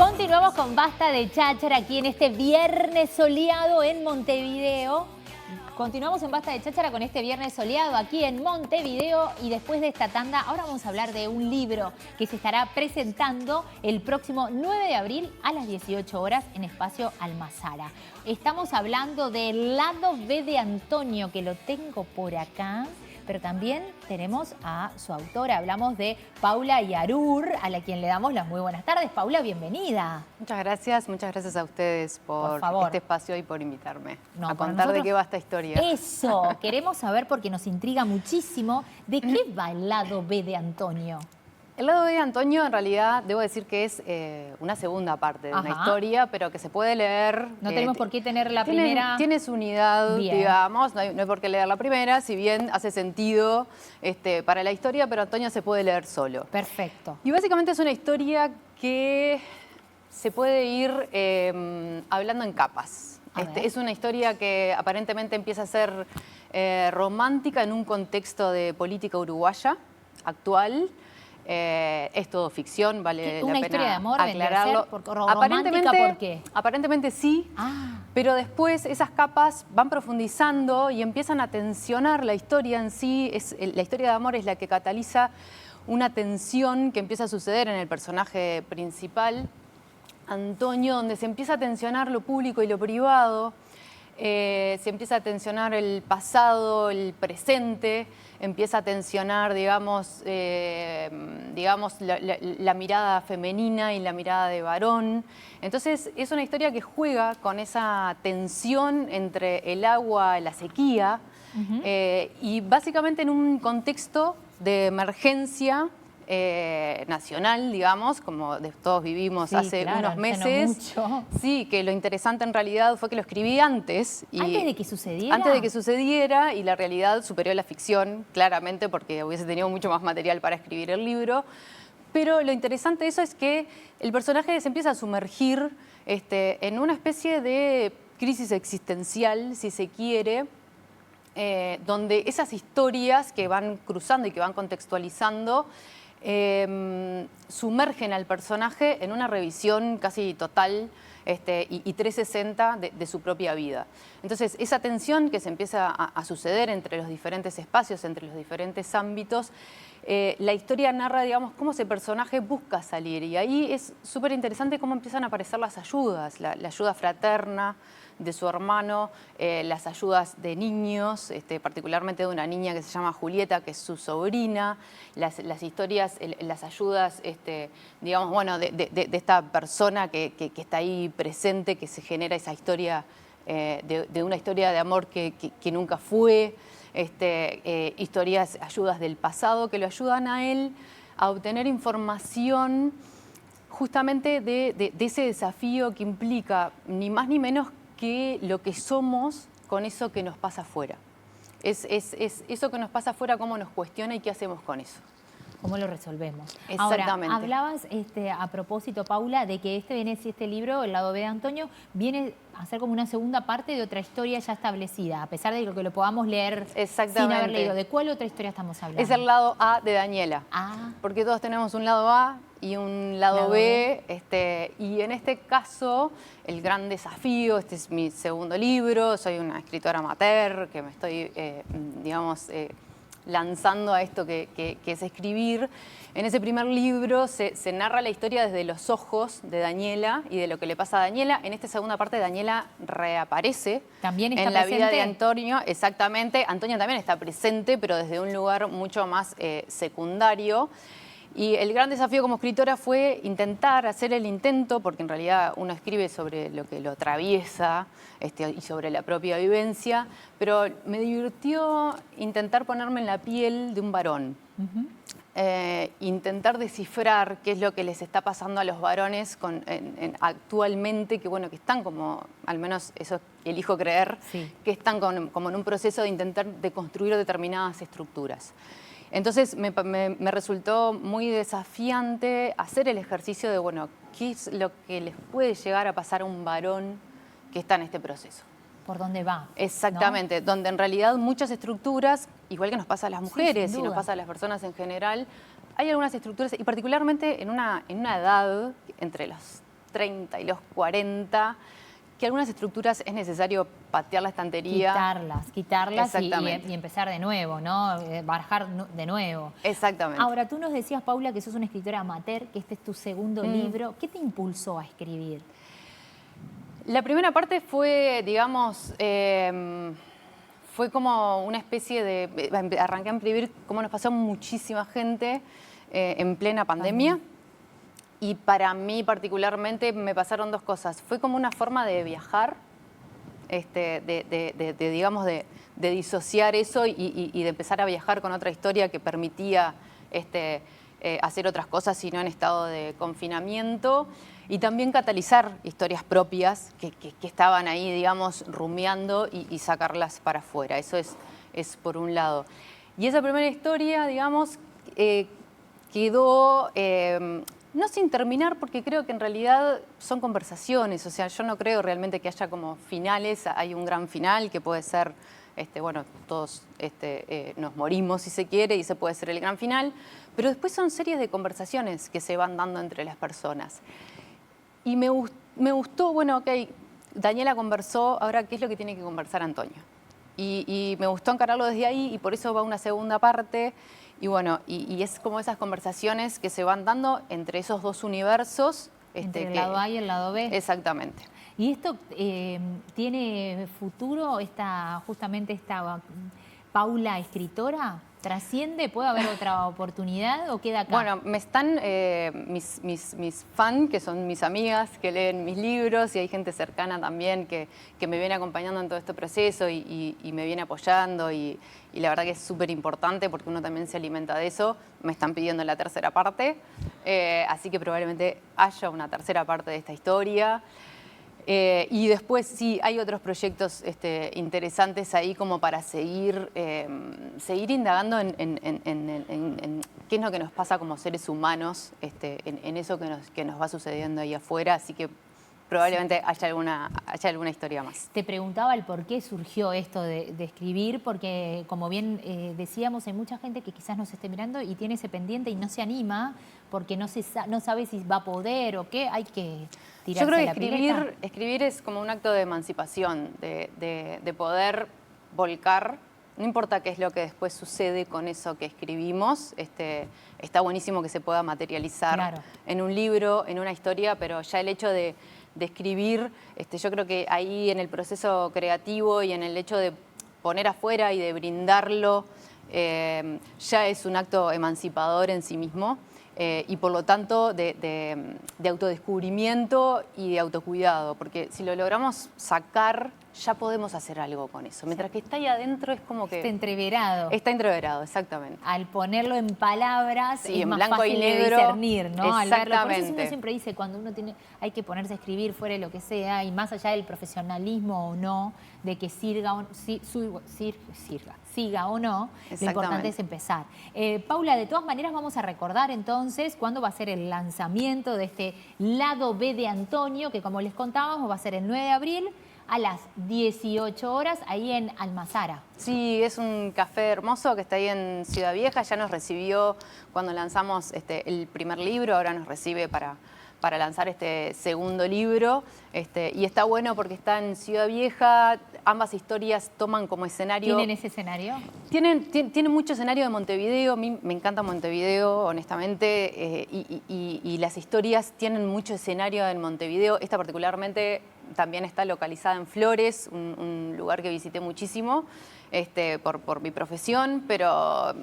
Continuamos con Basta de Cháchara aquí en este viernes soleado en Montevideo. Continuamos en Basta de Cháchara con este viernes soleado aquí en Montevideo y después de esta tanda ahora vamos a hablar de un libro que se estará presentando el próximo 9 de abril a las 18 horas en Espacio Almazara. Estamos hablando del lado B de Antonio, que lo tengo por acá, pero también tenemos a su autora. Hablamos de Paula Yarur, a la quien le damos las muy buenas tardes. Paula, bienvenida. Muchas gracias a ustedes por este espacio y por invitarme a contar de qué va esta historia. Eso, queremos saber porque nos intriga muchísimo de qué va el lado B de Antonio. El lado B de Antonio, en realidad, debo decir que es una segunda parte de una historia, pero que se puede leer. No tenemos por qué tener la primera. Tiene su unidad, digamos, no hay por qué leer la primera, si bien hace sentido para la historia, pero Antonio se puede leer solo. Perfecto. Y básicamente es una historia que se puede ir hablando en capas. Es una historia que aparentemente empieza a ser romántica en un contexto de política uruguaya actual. Es todo ficción, vale la pena historia de amor, aclararlo. ¿Romántica por qué? Aparentemente sí, pero después esas capas van profundizando y empiezan a tensionar la historia en sí. La historia de amor es la que cataliza una tensión que empieza a suceder en el personaje principal, Antonio, donde se empieza a tensionar lo público y lo privado. Se empieza a tensionar el pasado, el presente, empieza a tensionar, digamos, la mirada femenina y la mirada de varón. Entonces es una historia que juega con esa tensión entre el agua y la sequía, y básicamente en un contexto de emergencia nacional, digamos, como todos vivimos hace unos meses. Sí, que lo interesante en realidad fue que lo escribí antes. ¿Antes de que sucediera? Antes de que sucediera, y la realidad superó la ficción, claramente, porque hubiese tenido mucho más material para escribir el libro. Pero lo interesante de eso es que el personaje se empieza a sumergir en una especie de crisis existencial, si se quiere, donde esas historias que van cruzando y que van contextualizando sumergen al personaje en una revisión casi total y 360 de su propia vida. Entonces, esa tensión que se empieza a suceder entre los diferentes espacios, entre los diferentes ámbitos, la historia narra, digamos, cómo ese personaje busca salir. Y ahí es súper interesante cómo empiezan a aparecer las ayudas, la ayuda fraterna de su hermano, las ayudas de niños, particularmente de una niña que se llama Julieta, que es su sobrina, las historias, las ayudas, digamos, bueno, de esta persona que está ahí presente, que se genera esa historia, de una historia de amor que nunca fue, historias, ayudas del pasado que lo ayudan a él a obtener información justamente de ese desafío que implica ni más ni menos que lo que somos con eso que nos pasa afuera. Es eso que nos pasa afuera, cómo nos cuestiona y qué hacemos con eso. ¿Cómo lo resolvemos? Exactamente. Ahora, hablabas a propósito, Paula, de que este libro, El lado B de Antonio, viene a ser como una segunda parte de otra historia ya establecida, a pesar de que lo podamos leer sin haber leído. ¿De cuál otra historia estamos hablando? Es el lado A de Daniela. Porque todos tenemos un lado A y un lado B. Y en este caso, el gran desafío, este es mi segundo libro, soy una escritora amateur que me estoy, digamos, lanzando a esto que es escribir. En ese primer libro se narra la historia desde los ojos de Daniela y de lo que le pasa a Daniela. En esta segunda parte, Daniela reaparece ¿También está en la presente? vida de Antonio. Exactamente. Antonio también está presente, pero desde un lugar mucho más secundario. Y el gran desafío como escritora fue intentar hacer el intento, porque en realidad uno escribe sobre lo que lo atraviesa y sobre la propia vivencia, pero me divirtió intentar ponerme en la piel de un varón. Intentar descifrar qué es lo que les está pasando a los varones actualmente, que bueno, que están como, al menos eso elijo creer, que están como en un proceso de intentar deconstruir determinadas estructuras. Entonces me resultó muy desafiante hacer el ejercicio de, bueno, ¿qué es lo que les puede llegar a pasar a un varón que está en este proceso? ¿Por dónde va? Exactamente, ¿no? Donde en realidad muchas estructuras, igual que nos pasa a las mujeres y nos pasa a las personas en general, hay algunas estructuras, y particularmente en una edad, entre los 30 y los 40, que algunas estructuras es necesario patear la estantería. Quitarlas y empezar de nuevo, ¿no? Bajar de nuevo. Exactamente. Ahora, tú nos decías, Paula, que sos una escritora amateur, que este es tu segundo libro. ¿Qué te impulsó a escribir? La primera parte fue, digamos, fue como una especie de... Arranqué a escribir como nos pasó a muchísima gente en plena pandemia. Y para mí particularmente me pasaron dos cosas. Fue como una forma de viajar, digamos, de disociar eso y de empezar a viajar con otra historia que permitía hacer otras cosas y no en estado de confinamiento. Y también catalizar historias propias que estaban ahí, digamos, rumiando y sacarlas para afuera. Eso es por un lado. Y esa primera historia, digamos, quedó... no sin terminar, porque creo que en realidad son conversaciones, o sea, yo no creo realmente que haya como finales, hay un gran final que puede ser, bueno, todos nos morimos si se quiere y ese puede ser el gran final, pero después son series de conversaciones que se van dando entre las personas. Y me gustó, bueno, ok, Daniela conversó, ahora ¿qué es lo que tiene que conversar Antonio? Y me gustó encararlo desde ahí y por eso va una segunda parte. Y bueno, y es como esas conversaciones que se van dando entre esos dos universos. Entre el lado A y el lado B. Exactamente. ¿Y esto tiene futuro, justamente esta Paula escritora? ¿Trasciende? ¿Puede haber otra oportunidad o queda acá? Bueno, me están mis fans, que son mis amigas, que leen mis libros, y hay gente cercana también que me viene acompañando en todo este proceso y me viene apoyando, y la verdad que es súper importante porque uno también se alimenta de eso. Me están pidiendo la tercera parte, así que probablemente haya una tercera parte de esta historia. Y después sí, hay otros proyectos interesantes ahí como para seguir indagando en qué es lo que nos pasa como seres humanos, en eso que nos va sucediendo ahí afuera, así que probablemente haya alguna historia más. Te preguntaba el por qué surgió esto de escribir, porque como bien decíamos, hay mucha gente que quizás nos esté mirando y tiene ese pendiente y no se anima porque no sabe si va a poder o qué, hay que tirarse. Yo creo la que escribir es como un acto de emancipación, de poder volcar, no importa qué es lo que después sucede con eso que escribimos, está buenísimo que se pueda materializar en un libro, en una historia, pero ya el hecho de escribir, yo creo que ahí en el proceso creativo y en el hecho de poner afuera y de brindarlo, ya es un acto emancipador en sí mismo. Y por lo tanto de autodescubrimiento y de autocuidado, porque si lo logramos sacar, ya podemos hacer algo con eso. Mientras que está ahí adentro es como que... Está entreverado. Está entreverado, exactamente. Al ponerlo en palabras sí, es en más blanco fácil y negro, de discernir, ¿no? Al verlo. Por eso uno siempre dice, cuando uno hay que ponerse a escribir fuera de lo que sea, y más allá del profesionalismo o no, de que siga o no, lo importante es empezar. Paula, de todas maneras vamos a recordar entonces cuándo va a ser el lanzamiento de este lado B de Antonio, que como les contábamos va a ser el 9 de abril a las 18 horas ahí en Almazara. Sí, es un café hermoso que está ahí en Ciudad Vieja, ya nos recibió cuando lanzamos el primer libro, ahora nos recibe para lanzar este segundo libro, y está bueno porque está en Ciudad Vieja, ambas historias toman como escenario... ¿Tienen ese escenario? Tienen mucho escenario de Montevideo, a mí me encanta Montevideo, honestamente, y las historias tienen mucho escenario en Montevideo. Esta particularmente también está localizada en Flores, un lugar que visité muchísimo por mi profesión, pero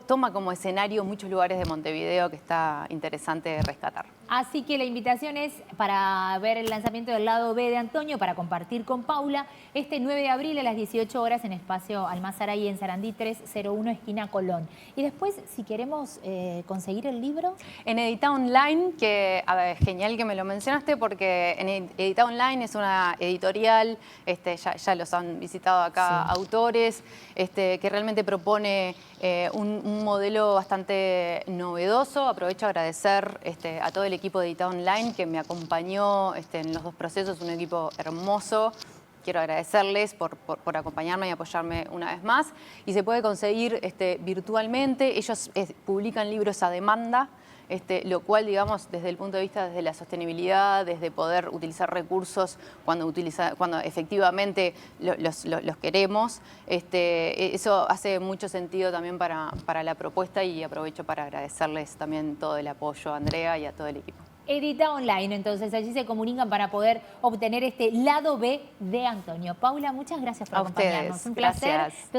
toma como escenario muchos lugares de Montevideo que está interesante rescatar. Así que la invitación es para ver el lanzamiento del lado B de Antonio, para compartir con Paula, este 9 de abril a las 18 horas en Espacio Almazara y en Sarandí 301, esquina Colón. Y después, si queremos conseguir el libro... En Edita Online, que a ver, genial que me lo mencionaste, porque en Edita Online es una editorial, ya los han visitado acá autores, que realmente propone un modelo bastante novedoso. Aprovecho a agradecer a todo el equipo de Edita Online que me acompañó en los dos procesos, un equipo hermoso. Quiero agradecerles por acompañarme y apoyarme una vez más. Y se puede conseguir virtualmente. Ellos publican libros a demanda. lo cual, digamos, desde el punto de vista desde la sostenibilidad, desde poder utilizar recursos cuando efectivamente los queremos, eso hace mucho sentido también para la propuesta, y aprovecho para agradecerles también todo el apoyo a Andrea y a todo el equipo. Edita Online, entonces allí se comunican para poder obtener este lado B de Antonio. Paula, muchas gracias por acompañarnos. Ustedes, Un placer. gracias.